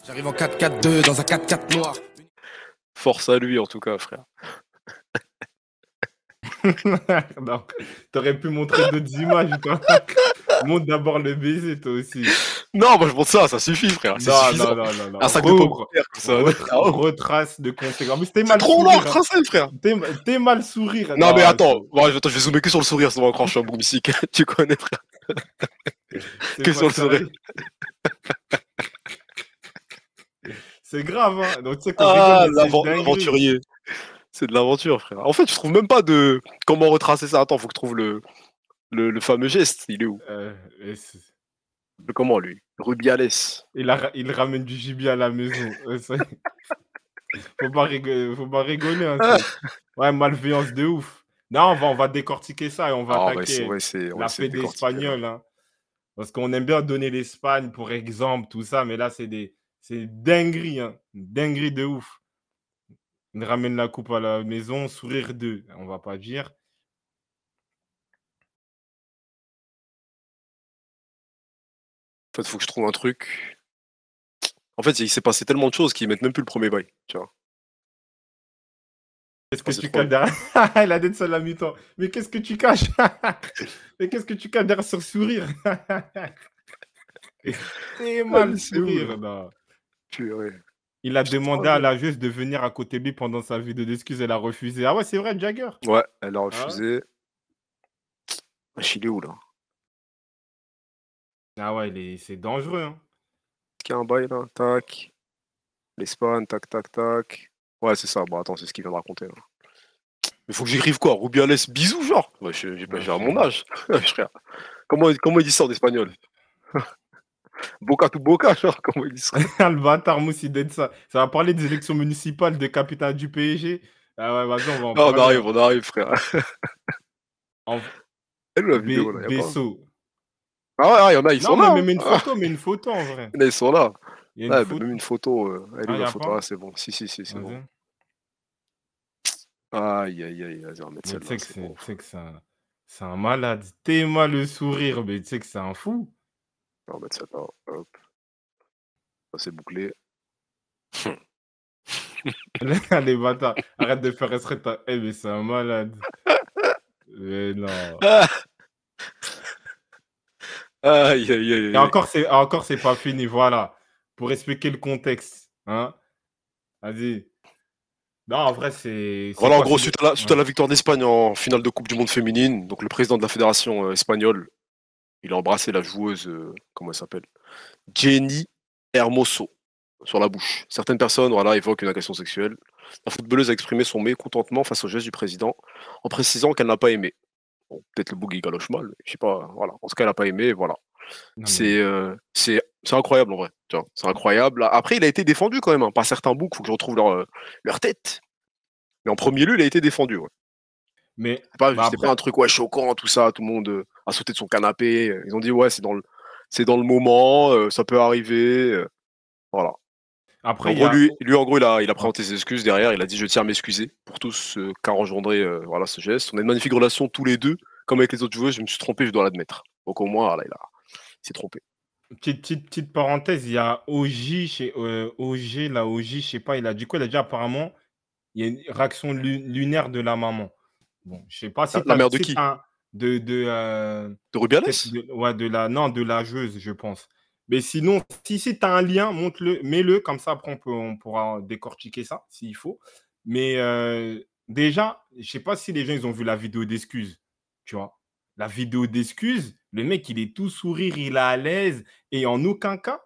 J'arrive en 4-4-2 dans un 4-4 noir. Force à lui, en tout cas, frère. Non, t'aurais pu montrer d'autres images, toi. Montre d'abord le baiser, toi aussi. Non, moi je montre ça suffit, frère. C'est Non, suffisant. non. Un sac de pommes de terre, comme ça. Retrace de conséquences. Mais c'était C'est mal trop long, sourire. tracé, frère. T'es mal sourire. Non, mais attends, je vais zoomer que sur le sourire, sinon encore je suis un bon musique. Tu connais, frère. Que sur le sourire. C'est grave, hein. Donc, tu sais qu'on rigole, mais l'aventurier. C'est de l'aventure, frère. En fait, je trouve même pas de comment retracer ça. Attends, faut que je trouve le fameux geste. Il est où? Comment, lui? Rubiales. Il ramène du gibier à la maison. Faut pas rigoler. Hein, ouais, malveillance de ouf. Non, on va décortiquer ça et on va attaquer la fête d'Espagnol. Hein. Parce qu'on aime bien donner l'Espagne pour exemple, tout ça, mais là, c'est dinguerie. Hein. Dinguerie de ouf. Il ramène la coupe à la maison, sourire d'eux, on va pas dire. En fait, faut que je trouve un truc. En fait, il s'est passé tellement de choses qu'ils mettent même plus le premier bail, tu vois. Qu'est-ce que tu caches derrière? Il a dit ça la mi-temps. Mais qu'est-ce que tu caches? Mais qu'est-ce que tu caches derrière ce sourire? C'est mal sourire, non. Purée. Il a demandé à la juge de venir à côté de lui pendant sa vidéo d'excuses, elle a refusé. Ah ouais, c'est vrai, Jagger? Ouais, elle a refusé. Il est où, là? Ah ouais, c'est dangereux, hein. Est-ce qu'il y a un bail, là? Tac. L'Espagne, tac, tac, tac. Ouais, c'est ça. Bon, attends, c'est ce qu'il vient de raconter, là. Mais faut que j'écrive quoi? Rubiales, bisous, genre? Ouais, j'ai à mon âge. Frère. Comment il dit ça en espagnol? Boca tu boca, genre, comment il dit ça? Le bâtard Mousse, il donne ça. Ça va parler des élections municipales de capitale du PSG. Ah ouais, vas-y, on va en parler. On arrive, frère. Elle la vidéo, là, Besso. Ah ouais, il y en a, ils sont là. Non, mais mais une photo, en vrai. Là, ils sont là. Il y a une photo. Même une photo. Elle est la photo? Ah, c'est bon. Si, c'est bon. Aïe, vas-y, on va mettre celle-là. Tu sais que c'est un malade. T'es mal le sourire, mais tu sais que c'est un fou. On va mettre celle-là. Hop. Ça, c'est bouclé. Les bâtards, arrête de faire exprès. Mais c'est un malade. Mais non. Aïe. Et encore, c'est pas fini, voilà. Pour expliquer le contexte. Hein. Vas-y. Non, en vrai, c'est. Voilà, en gros, suite à la victoire d'Espagne en finale de Coupe du Monde féminine, donc le président de la fédération espagnole, il a embrassé la joueuse, comment elle s'appelle? Jenny Hermoso, sur la bouche. Certaines personnes, évoquent une agression sexuelle. La footballeuse a exprimé son mécontentement face au geste du président, en précisant qu'elle n'a pas aimé. Bon, peut-être le bouc il galoche mal, je sais pas, voilà. En tout cas, elle n'a pas aimé, voilà. C'est incroyable en vrai, tu vois, c'est incroyable. Après, il a été défendu quand même, hein, par certains boucs, faut que je retrouve leur tête. Mais en premier lieu, il a été défendu, ouais. Mais c'était pas un truc choquant, tout ça, tout le monde a sauté de son canapé. Ils ont dit ouais, c'est dans le moment, ça peut arriver, voilà. Après, en gros, il a présenté ses excuses derrière. Il a dit je tiens à m'excuser pour tout ce qu'a engendré ce geste. On a une magnifique relation tous les deux, comme avec les autres joueuses. Je me suis trompé, je dois l'admettre. Donc au moins, il s'est trompé. Petite parenthèse, il y a OG, je sais pas, il a dit quoi? Il a dit apparemment, il y a une réaction lunaire de la maman. Bon, je sais pas si la mère de qui? De Rubiales? Ouais, de la joueuse, je pense. Mais sinon, si tu as un lien, montre-le, mets-le, comme ça, après, on pourra décortiquer ça, s'il faut. Mais déjà, je sais pas si les gens, ils ont vu la vidéo d'excuses, tu vois. La vidéo d'excuses, le mec, il est tout sourire, il est à l'aise, et en aucun cas,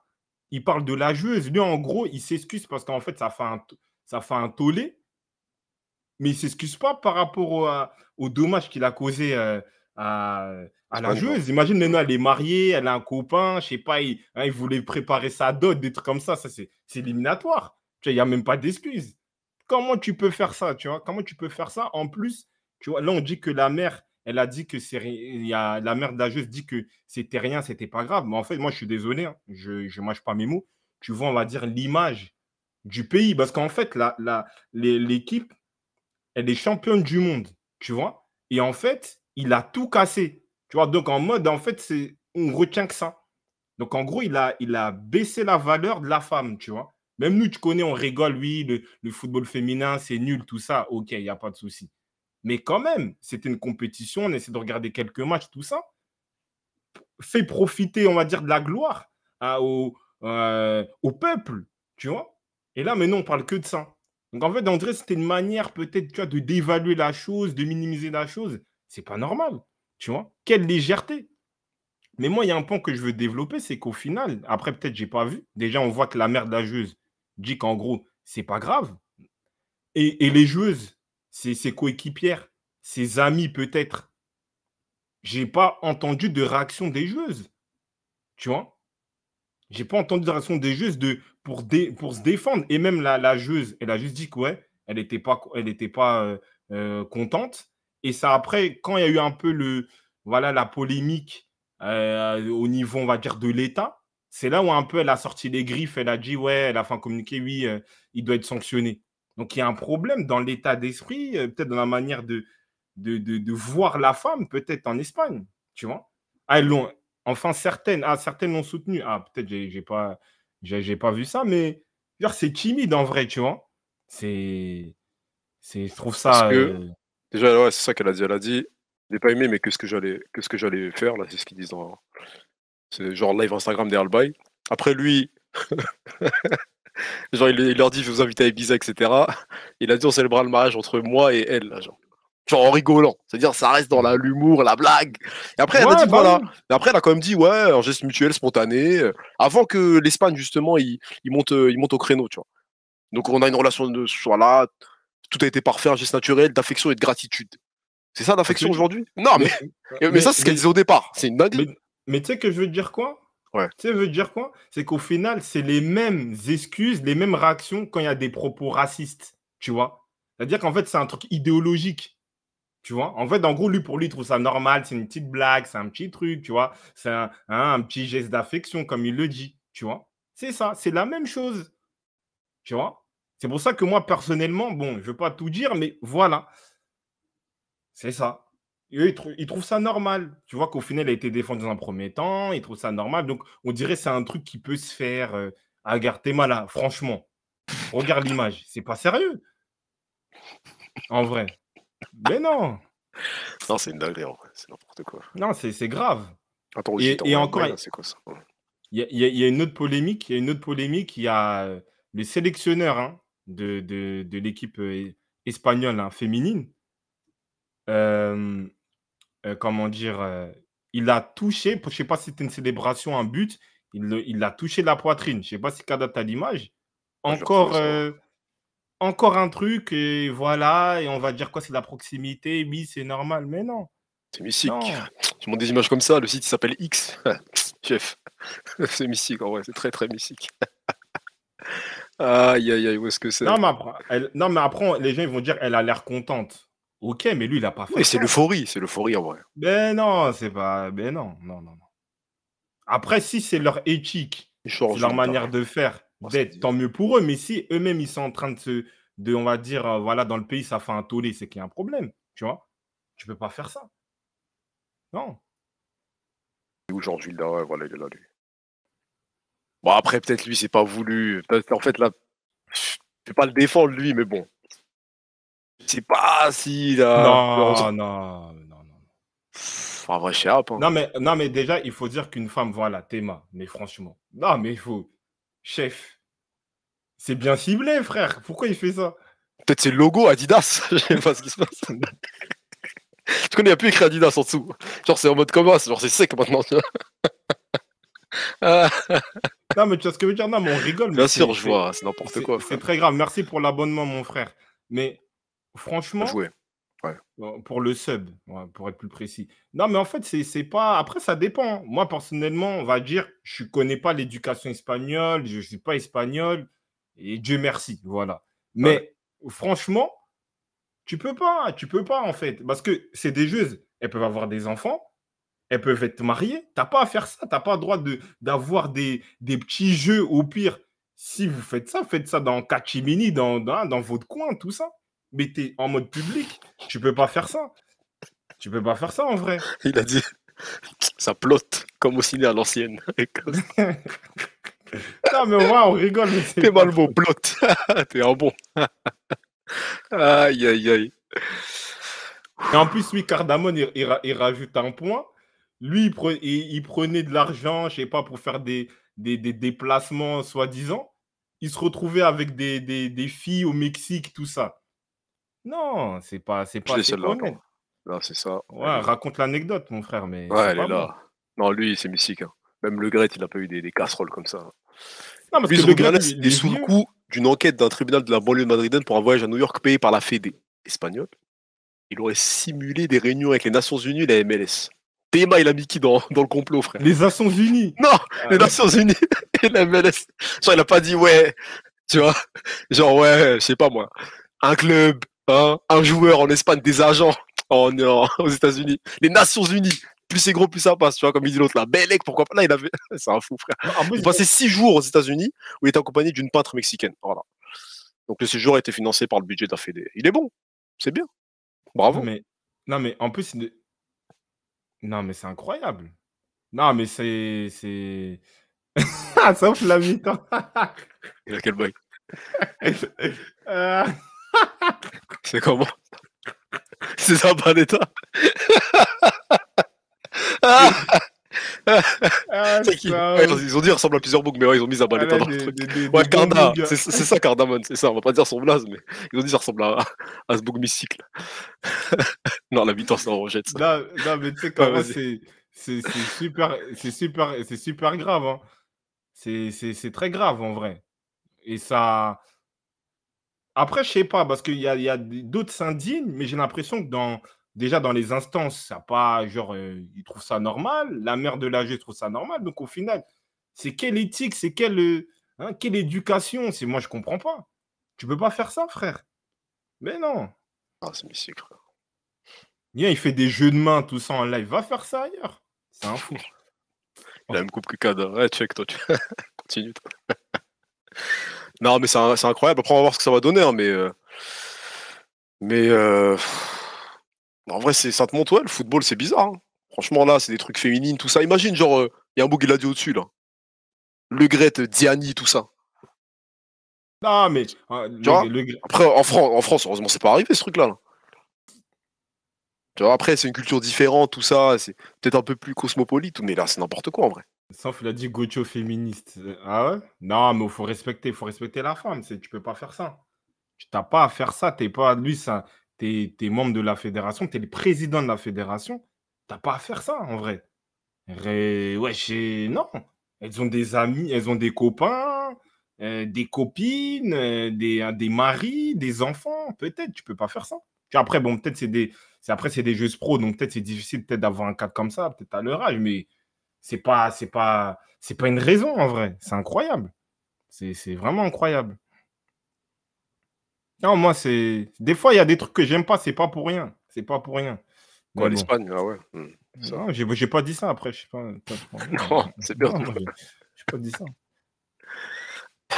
il parle de la joueuse. Lui, en gros, il s'excuse parce qu'en fait, ça fait un tollé, mais il ne s'excuse pas par rapport au dommage qu'il a causé à la joueuse. Imagine maintenant, elle est mariée, elle a un copain, je sais pas, il voulait préparer sa dot, des trucs comme ça, c'est éliminatoire. Tu vois, il n'y a même pas d'excuse. Comment tu peux faire ça, tu vois? Comment tu peux faire ça? En plus, tu vois, là, on dit que la mère, elle a dit que la mère de la joueuse dit que c'était rien, c'était pas grave. Mais en fait, moi, je suis désolé, hein, je ne mâche pas mes mots. Tu vois, on va dire l'image du pays. Parce qu'en fait, l'équipe, elle est championne du monde, tu vois. Et en fait, il a tout cassé, tu vois. Donc, en mode, en fait, on retient que ça. Donc, en gros, il a baissé la valeur de la femme, tu vois. Même nous, tu connais, on rigole, oui, le football féminin, c'est nul, tout ça. OK, il n'y a pas de souci. Mais quand même, c'était une compétition, on essaie de regarder quelques matchs, tout ça. Fait profiter, on va dire, de la gloire au peuple, tu vois. Et là, maintenant, on parle que de ça. Donc, en fait, on dirait que c'était une manière peut-être, tu vois, de dévaluer la chose, de minimiser la chose. C'est pas normal, tu vois. Quelle légèreté. Mais moi, il y a un point que je veux développer, c'est qu'au final, après, peut-être, j'ai pas vu. Déjà, on voit que la mère de la joueuse dit qu'en gros, c'est pas grave. Et les joueuses, ses coéquipières, ses amis, peut-être, j'ai pas entendu de réaction des joueuses, tu vois. J'ai pas entendu de réaction des joueuses pour se défendre. Et même la joueuse, elle a juste dit que ouais, elle était pas contente. Et ça, après, quand il y a eu un peu voilà, la polémique au niveau, on va dire, de l'État, c'est là où un peu elle a sorti les griffes. Elle a dit, ouais, elle a fait un communiqué, oui, il doit être sanctionné. Donc, il y a un problème dans l'état d'esprit, peut-être dans la manière de voir la femme, peut-être en Espagne, tu vois. Ah, enfin, certaines l'ont soutenu. Ah, peut-être j'ai pas vu ça, mais genre, c'est timide en vrai, tu vois. Je trouve Parce ça. que, déjà, ouais, c'est ça qu'elle a dit. Elle a dit, j'ai pas aimé, mais que ce que j'allais faire, là, c'est ce qu'ils disent dans. C'est genre live Instagram des Albay. Après, lui, genre, il leur dit, je vais vous inviter à Ibiza, etc. Il a dit, on célébrera le mariage entre moi et elle, là, genre. Genre en rigolant. C'est-à-dire, ça reste dans l'humour, la blague. Et après, elle a Ouais, dit, bah voilà. oui. Et après, elle a quand même dit, ouais, un geste mutuel, spontané. Avant que l'Espagne, justement, il monte au créneau, tu vois. Donc, on a une relation de, voilà, tout a été parfait, un geste naturel, d'affection et de gratitude. C'est ça Je te l'affection dis- aujourd'hui? Non, Mais, mais ça, c'est ce qu'elle disait au départ. C'est une mais, dinguerie. mais tu sais que je veux te dire quoi? Ouais. Tu sais, je veux te dire quoi? C'est qu'au final, c'est les mêmes excuses, les mêmes réactions quand il y a des propos racistes, tu vois. C'est-à-dire qu'en fait, c'est un truc idéologique. Tu vois, en fait, en gros, lui, pour lui, il trouve ça normal, c'est une petite blague, c'est un petit truc, tu vois, c'est un petit geste d'affection, comme il le dit, tu vois. C'est ça, c'est la même chose, tu vois. C'est pour ça que moi, personnellement, bon, je ne veux pas tout dire, mais voilà, c'est ça. Et eux, ils trouvent ça normal. Tu vois qu'au final, il a été défendu dans un premier temps, ils trouvent ça normal. Donc, on dirait que c'est un truc qui peut se faire. Ah, regarde, t'es malin, franchement. Regarde l'image. C'est pas sérieux, en vrai. Mais non, Non, c'est une dinguerie, en vrai. C'est n'importe quoi. non, c'est grave. Attends, aussi, t'as Et envoyé un encore, bail, là, c'est quoi ça? Ouais. il y a une autre polémique. Il y a une autre polémique. Il y a le sélectionneur hein, de l'équipe espagnole hein, féminine. Euh, comment dire il a touché, je ne sais pas si c'était une célébration, un but. Il a touché la poitrine. Je ne sais pas si Kada a l'image. Ah, je vais retrouver Encore, ça. Ouais. encore un truc. Et voilà. Et on va dire quoi? C'est la proximité. Oui, c'est normal. Mais non. C'est mystique. Non. Tu montres des images comme ça, le site il s'appelle X. Chef. C'est mystique en vrai, c'est très très mystique. Aïe aïe aïe, où est-ce que c'est? Non, mais après, les gens ils vont dire elle a l'air contente. Ok, mais lui, il n'a pas Oui, fait ça. c'est l'euphorie en vrai. Ben non, c'est pas. Ben non, non, non, non. Après, si c'est leur éthique, c'est Georges leur Vilda. manière de faire, Oh, c'est d'être, tant bizarre. mieux pour eux. Mais si eux-mêmes, ils sont en train on va dire, voilà, dans le pays, ça fait un tollé, c'est qu'il y a un problème. Tu vois? Tu peux pas faire ça. Non. C'est où Georges Vilda? Ouais, voilà, il est là lui. Bon, après, peut-être lui, c'est pas voulu. En fait, là, je vais pas le défendre lui, mais bon. C'est pas si. Non, non, non, non. En vrai, je sais pas. Hein. Non, mais déjà, il faut dire qu'une femme, voilà, Théma, mais franchement. Non, mais il faut. Chef, c'est bien ciblé, frère. Pourquoi il fait ça? Peut-être c'est le logo Adidas. Je sais pas ce qui se passe. Tu connais, il n'y a plus écrit Adidas en dessous. Genre, c'est en mode commun, genre, c'est sec maintenant. Tu vois. Ah, Non, mais tu vois ce que je veux dire? Non, mais on rigole, mais bien sûr, je vois, c'est n'importe quoi, c'est frère. très grave. Merci pour l'abonnement, mon frère. Mais Bien franchement, joué. Ouais. pour le sub, ouais, pour être plus précis. Non, mais en fait, c'est pas. Après, ça dépend. Hein. Moi, personnellement, on va dire, je connais pas l'éducation espagnole, je suis pas espagnol, et Dieu merci, voilà. Ouais. Mais franchement, tu peux pas, en fait. Parce que c'est des joueuses, elles peuvent avoir des enfants, elles peuvent être mariées. T'as pas à faire ça. T'as pas le droit d'avoir des petits jeux au pire. Si vous faites ça dans Kachimini, dans votre coin, tout ça. Mais t'es en mode public. Tu peux pas faire ça. Tu peux pas faire ça en vrai. Il a dit, ça plotte. Comme au ciné à l'ancienne. Non, mais on rigole, mais c'est T'es pas mal beau, drôle. blotte. T'es un bon. Aïe, aïe, aïe. Et en plus, lui, Cardamone, il rajoute un point. Lui, il prenait de l'argent, je sais pas, pour faire des déplacements, soi-disant. Il se retrouvait avec des filles au Mexique, tout ça. Non, Je l'ai c'est pas celle-là, honnête. attends. Là, c'est ça. Elle Ouais, est là. raconte l'anecdote, mon frère, mais Ouais, c'est elle est pas bon. là. Non, lui, c'est mystique, hein. Même Le Gret, il a pas eu des casseroles comme ça. Non, parce Lui, que le gars, Rubiales il est est sous le vieux. coup d'une enquête d'un tribunal de la banlieue madrilène pour un voyage à New York payé par la Fédé espagnole. Il aurait simulé des réunions avec les Nations Unies et la MLS. Théma, il a mis qui dans le complot, frère? Les Nations Unies. Non, Ah, les Nations Unies et la MLS. Genre, il a pas dit, ouais, tu vois, genre, ouais, je sais pas moi, un club, hein, un joueur en Espagne, des agents aux États-Unis. Les Nations Unies. Plus c'est gros, plus ça passe, tu vois, comme il dit l'autre là. Bellec, pourquoi pas? Là, il avait. C'est un fou, frère. non, en plus, Il passait 6 jours aux États-Unis où il était accompagné d'une peintre mexicaine. Voilà. Donc le séjour a été financé par le budget de la Fédé. Il est bon, c'est bien. non, Bravo. mais, non, mais en plus, non, mais c'est incroyable. Non, mais c'est. Ah, sauf la mi-temps. Il a quel bail? Euh, C'est comment? C'est sympa d'État. ah, C'est qui? ça, Ouais, ils ont dit il ressemble à plusieurs boucs, mais ouais, ils ont mis Zabaleta elle a dans le truc. des Ouais, bons Carda, bougs. c'est ça Cardamon, c'est ça. On va pas dire son blaze, mais ils ont dit ça ressemble à ce bouc mystique là. Non, l'habitant, ça on rejette ça. Non, non, mais tu sais qu'en Ouais, vrai, vas-y. c'est super grave, hein. C'est très grave en vrai. Et ça. Après, je sais pas, parce qu'il y a d'autres s'indignent, mais j'ai l'impression que déjà dans les instances, ça pas, genre, ils trouvent ça normal. La mère de l'AG trouve ça normal. Donc au final, c'est quelle éthique, c'est quelle éducation? Moi, je comprends pas. Tu peux pas faire ça, frère. Mais non. Ah, c'est mystique, frère. Viens, il fait des jeux de main, tout ça en live. Va faire ça ailleurs. C'est un fou. Il a la même coupe que Kada. Ouais, check, toi, tu continue, toi. Non, mais c'est incroyable. Après, on va voir ce que ça va donner, hein, mais en vrai, ça te montre, ouais, le football, c'est bizarre, hein. Franchement, là, c'est des trucs féminines, tout ça. Imagine, genre, il y a un bouc, il a dit au-dessus, là. Le Gret, Diani, tout ça. Non, mais Tu vois? Après, en France, heureusement, c'est pas arrivé, ce truc-là, là. Tu vois, après, c'est une culture différente, tout ça. C'est peut-être un peu plus cosmopolite, mais là, c'est n'importe quoi, en vrai. Sauf il a dit Gocho féministe. Ah ouais? Non, mais il faut respecter la femme. Tu peux pas faire ça. Tu n'as pas à faire ça. T'es pas, lui, ça, t'es membre de la fédération, tu es le président de la fédération. T'as pas à faire ça, en vrai. Ouais, non. Elles ont des amis, elles ont des copains, des copines, des maris, des enfants. Peut-être, tu peux pas faire ça. Puis après, bon, peut-être c'est des jeux pro, donc peut-être c'est difficile peut-être d'avoir un cadre comme ça, peut-être à leur âge, mais c'est pas une raison en vrai. C'est incroyable. C'est vraiment incroyable. Non, moi, des fois, il y a des trucs que j'aime pas, c'est pas pour rien. C'est pas pour rien. Quoi, Mais bon. l'Espagne? Ah ouais. Ça. Non, j'ai pas dit ça après, je sais pas. Non, c'est bien. Non, moi, j'ai pas dit ça.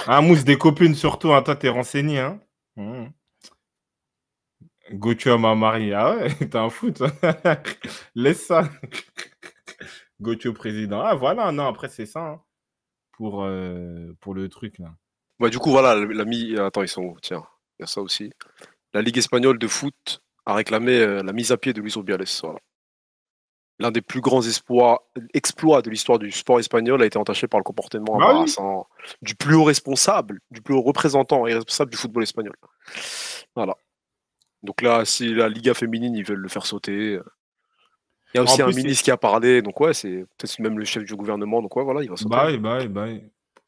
Ah, Mousse, des copines surtout, hein, toi, t'es renseigné, hein. Gochu à ma mariée. Ah ouais, t'es un fou, toi. Laisse ça. Gochu président. Ah, voilà, non, après, c'est ça, hein, pour le truc, là. Bah, du coup, voilà, Attends, ils sont où? Tiens, il y a ça aussi. La Ligue espagnole de foot a réclamé la mise à pied de Luis Rubiales. Voilà. L'un des plus grands exploits de l'histoire du sport espagnol a été entaché par le comportement Bah oui. embarrassant du plus haut responsable, du plus haut représentant et responsable du football espagnol. Voilà. Donc là, si la Liga féminine, ils veulent le faire sauter. Il y a En aussi un plus, ministre qui a parlé, donc ouais, c'est peut-être même le chef du gouvernement, donc ouais, voilà, il va sauter. bah oui, bah oui, bah oui.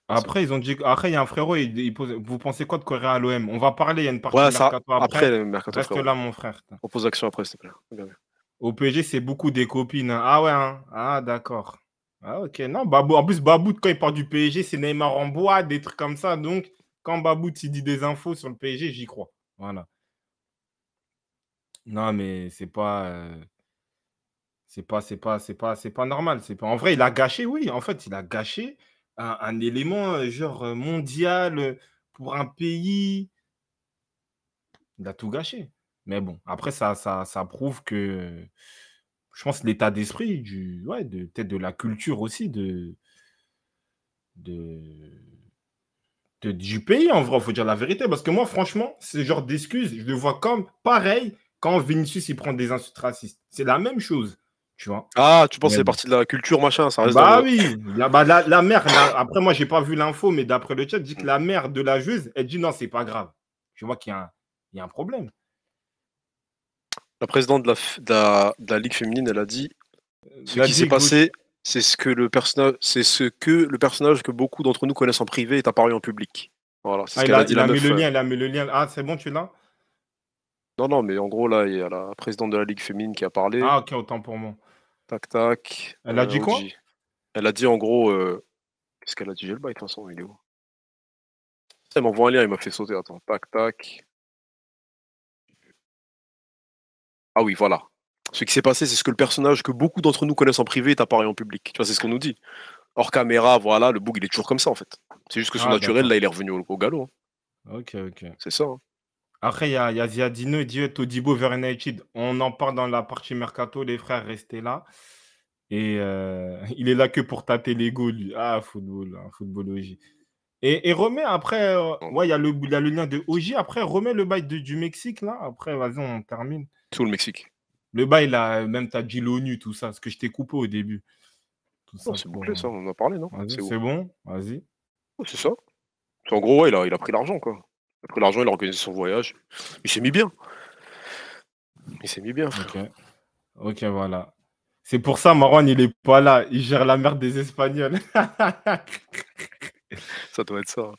Après, ils ont dit. Après, il y a un frérot, il pose. Vous pensez quoi de Correa à l'OM? On va parler, il y a une partie Ouais, ça, mercato après, après. le mercato, Reste frérot. là, mon frère. Propose action après, s'il te plaît. Regarde. Au PSG, c'est beaucoup des copines, hein. Ah ouais, hein. Ah, d'accord. Ah, ok. Non, Babou, en plus, Babout, quand il part du PSG, c'est Neymar en bois, des trucs comme ça. Donc, quand Babout, il dit des infos sur le PSG, j'y crois. Voilà. Non, mais c'est pas normal. En vrai, il a gâché, oui. En fait, il a gâché un élément, genre, mondial, pour un pays. Il a tout gâché. Mais bon, après, ça prouve que je pense, l'état d'esprit peut-être de la culture aussi de, du pays, en vrai, il faut dire la vérité. Parce que moi, franchement, ce genre d'excuses, je le vois comme pareil quand Vinicius il prend des insultes racistes. C'est la même chose, tu vois. Ah, tu penses que Mais c'est bon. partie de la culture, machin, ça reste dans Bah le. oui, la mère, après moi, j'ai pas vu l'info, mais d'après le chat, dit que la mère de la joueuse, elle dit non, c'est pas grave. Tu vois qu'il y a un problème. La présidente de la Ligue féminine, elle a dit ce La qui s'est digue, passé, c'est ce que le personnage que beaucoup d'entre nous connaissent en privé est apparu en public. Voilà, c'est ce qu'elle a dit il la a mis meuf. le lien, il a mis le lien. Ah, c'est bon, tu l'as? Non, non, mais en gros, là, il y a la présidente de la Ligue féminine qui a parlé. Ah, ok, autant pour moi. Tac, tac. Elle a dit quoi? OG. Elle a dit en gros. Qu'est-ce qu'elle a dit? J'ai le bail, de toute façon, il est où? Elle m'envoie un lien, il m'a fait sauter. Attends, tac, tac. Ah oui, voilà. Ce qui s'est passé, c'est ce que le personnage que beaucoup d'entre nous connaissent en privé est apparu en public. Tu vois, c'est ce qu'on nous dit. Hors caméra, voilà, le bug, il est toujours comme ça, en fait. C'est juste que son Ah, naturel, d'accord. là, il est revenu au galop, hein. Ok, ok. C'est ça, hein. Après, il y a Ziadino, il dit Todibo vers United. On en parle dans la partie mercato, les frères, restez là. Et il est là que pour tâter l'ego, lui. Ah, football, hein, footballogie. Et remets après, ouais, il y a le lien de OJ. Après, remets le bail du Mexique, là. Après, vas-y, on termine. Tout le Mexique. Le bail, là, même t'as dit l'ONU, tout ça, ce que je t'ai coupé au début. Tout Non, ça c'est pour. bouclé, ça, on en a parlé, non? Vas-y, C'est où? c'est bon, vas-y. Ouais, c'est ça. En gros, ouais, il a pris l'argent, quoi. Il a pris l'argent, il a organisé son voyage. Il s'est mis bien. Il s'est mis bien, frère. Ok, ok, voilà. C'est pour ça, Marwan, il est pas là. Il gère la merde des Espagnols. Ça doit être ça, hein.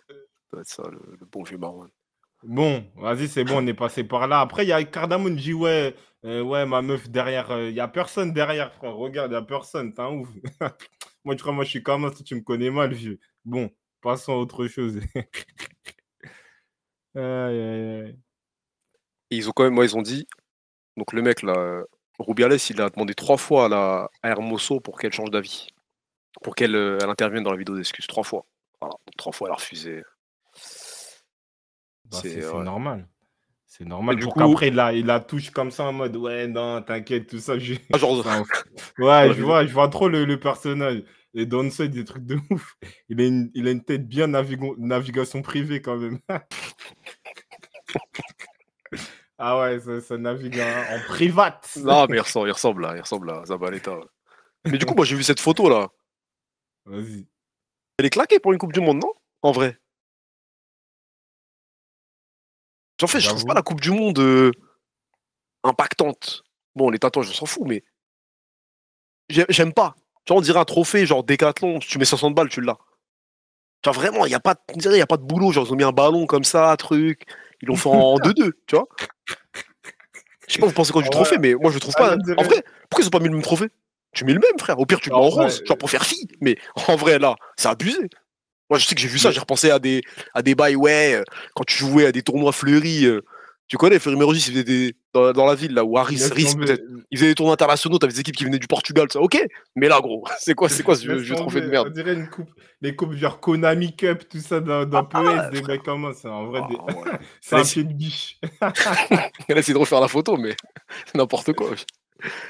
Ça doit être ça, le bon vieux Marwan. Bon, vas-y, c'est bon, on est passé par là. Après, il y a Cardamone qui dit ouais, ouais, ma meuf derrière. Il y a personne derrière, frère. Regarde, il y a personne. T'es un ouf. Moi, tu crois, moi, je suis comme ça, tu me connais mal, vieux. Bon, passons à autre chose. Aïe, aïe, aïe. Et ils ont quand même, moi, ils ont dit, donc le mec, là, Rubiales, il a demandé 3 fois à Hermoso pour qu'elle change d'avis. Pour qu'elle elle intervienne dans la vidéo d'excuses. 3 fois. Voilà. Donc, 3 fois, elle a refusé. Bah, C'est, c'est ouais. normal. C'est Et normal du pour coup, qu'après, il la touche comme ça en mode ouais, non, t'inquiète, tout ça. ah, genre, C'est un ouf. dans Ouais, la vidéo. je vois trop le personnage. Et dans ça, des trucs de ouf. Il a une tête bien navigation privée quand même. Ah ouais, ça navigue en private. Non, mais il ressemble à Zabaleta. Ouais. Mais du coup, moi, j'ai vu cette photo, là. Vas-y. Elle est claquée pour une Coupe du Monde, non? En vrai. En fait, je trouve pas J'avoue. la Coupe du Monde impactante. Bon, les tatouages, on s'en fout, mais j'aime pas. Tu vois, on dirait un trophée, genre Décathlon, si tu mets 60 balles, tu l'as. Tu vois, vraiment, il n'y a, pas de- on dirait, y a pas de boulot. Genre, ils ont mis un ballon comme ça, truc. Ils l'ont fait en 2-2, tu vois. Je sais pas, vous pensez quoi du Ah trophée, ouais, mais moi, je le trouve ah, pas. on En dirait. vrai, pourquoi ils ont pas mis le même trophée? Tu mets le même, frère. Au pire, tu le mets en En vrai, rose, genre pour faire fi. Mais en vrai, là, c'est abusé. Moi, je sais que j'ai vu ça, mais j'ai repensé à des bails, ouais, quand tu jouais à des tournois fleuris. Tu connais, Fleury Mérogis, il faisait dans la ville, là, où laisse Riz tomber. peut-être. Il faisait des tournois internationaux, t'avais des équipes qui venaient du Portugal, ça, ok. Mais là, gros, c'est quoi ce Laisse vieux trophée de tomber. merde? On dirait une coupe, les coupes genre Konami Cup, tout ça dans Ah PES, ouais, des mecs frère. comme ça. En vrai, Ah ouais. c'est un pied de biche. Elle a essayé de refaire la photo, mais n'importe quoi.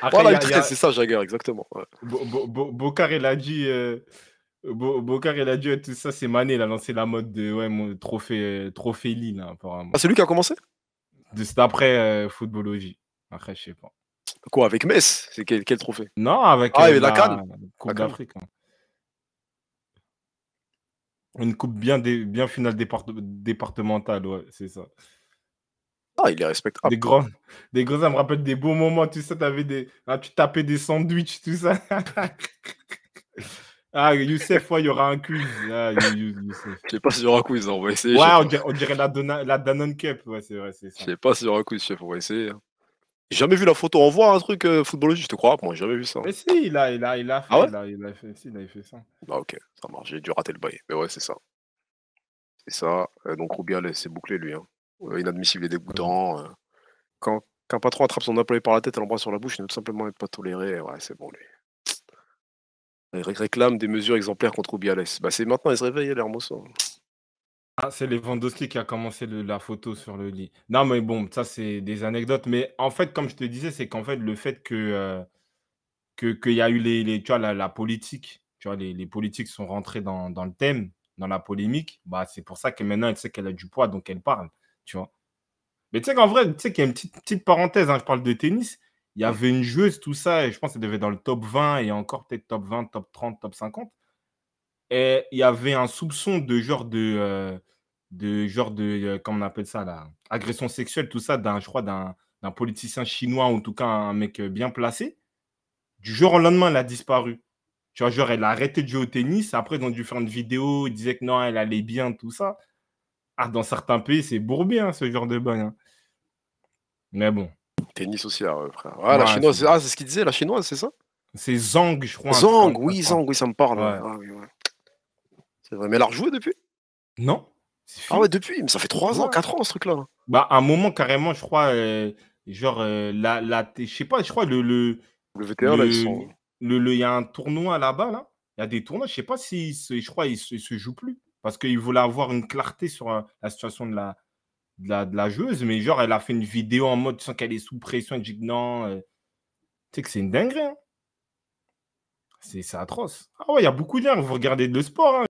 Après, Voilà, il y une a, 13, c'est ça, Jagger, exactement. Ouais. Bokar, il a dit. Bokar, il a dit ouais, tout ça, c'est Mané. Il a lancé la mode de ouais, mon trophée Lille, hein, apparemment. Ah, c'est lui qui a commencé? C'est après Footballogie. Après, je sais pas. Quoi, avec Metz? C'est quel trophée? Non, avec Ah, et la la Cannes? La Coupe Cannes. d'Afrique, hein. Une coupe bien finale départementale, ouais, c'est ça. Ah, il est respectable, Des quoi. grands, des grands, ça me rappelle des beaux moments, tout ça, tu tapais des sandwichs, tout ça. Ah, Youssef, ouais, il y aura un quiz. Ah, Youssef. Je sais pas si y aura quiz, hein, on va essayer, je Ouais, sais pas. on dirait la Danone Cup, ouais, c'est vrai, c'est Je ça. sais pas si y aura quiz, chef, on va essayer, hein. J'ai jamais vu la photo. On voit un truc footballogique, je te crois, moi, j'ai jamais vu ça. Mais si, il a Ah fait, ouais? il a fait, si, il avait fait ça. Ah, ok, ça marche, j'ai dû rater le bail. Mais ouais, c'est ça. C'est ça. Donc Rubial, c'est bouclé, lui, hein. Inadmissible et Ouais. dégoûtant. Quand un patron attrape son employé par la tête et l'embrasse sur la bouche, il ne peut tout simplement être pas toléré. Ouais, c'est bon, lui. Il réclame des mesures exemplaires contre Rubiales. Bah, c'est maintenant, il se réveille, l'Hermoso. Ah, c'est Lewandowski qui a commencé la photo sur le lit. Non, mais bon, ça, c'est des anecdotes. Mais en fait, comme je te disais, c'est qu'en fait, le fait qu'il y a eu tu vois, la politique, tu vois, les politiques sont rentrés dans le thème, dans la polémique, bah, c'est pour ça que maintenant, elle sait qu'elle a du poids, donc elle parle, tu vois. Mais tu sais qu'en vrai, tu sais qu'il y a une petite parenthèse, hein, je parle de tennis. Il y Hmm. avait une joueuse, tout ça, et je pense qu'elle devait être dans le top 20 et encore peut-être top 20, top 30, top 50. Et il y avait un soupçon comment on appelle ça là, agression sexuelle, tout ça, je crois, d'un politicien chinois, ou en tout cas un mec bien placé. Du jour au lendemain, elle a disparu. Tu vois, genre, elle a arrêté de jouer au tennis. Après, ils ont dû faire une vidéo. Ils disaient que non, elle allait bien, tout ça. Ah, dans certains pays, c'est bourbier, hein, ce genre de bail, hein. Mais bon, Tennis aussi, ah ouais, frère. Ah, la ouais, chinoise, ah, c'est ce qu'il disait, la chinoise, c'est ça? c'est Zhang, je crois, un truc comme ça, je crois. Zhang, oui, ça me parle, ouais. Ouais. Ah, oui, ouais. C'est vrai, mais elle a rejoué depuis? Non, c'est Ah ouais, fini. depuis, mais ça fait 3 ans, Ouais. 4 ans, ce truc-là. Bah, à un moment, carrément, je crois, genre, je sais pas, je crois, Le VTA, là, ils le, sont. il y a un tournoi là-bas, là. Il y a des tournois, je sais pas si, je crois, il se joue plus. Parce qu'ils voulaient avoir une clarté sur la situation de la joueuse, mais genre, elle a fait une vidéo en mode, tu sens qu'elle est sous pression, elle dit que non. Tu sais que c'est une dinguerie, hein. C'est atroce. Ah ouais, il y a beaucoup de gens, vous regardez le sport, hein.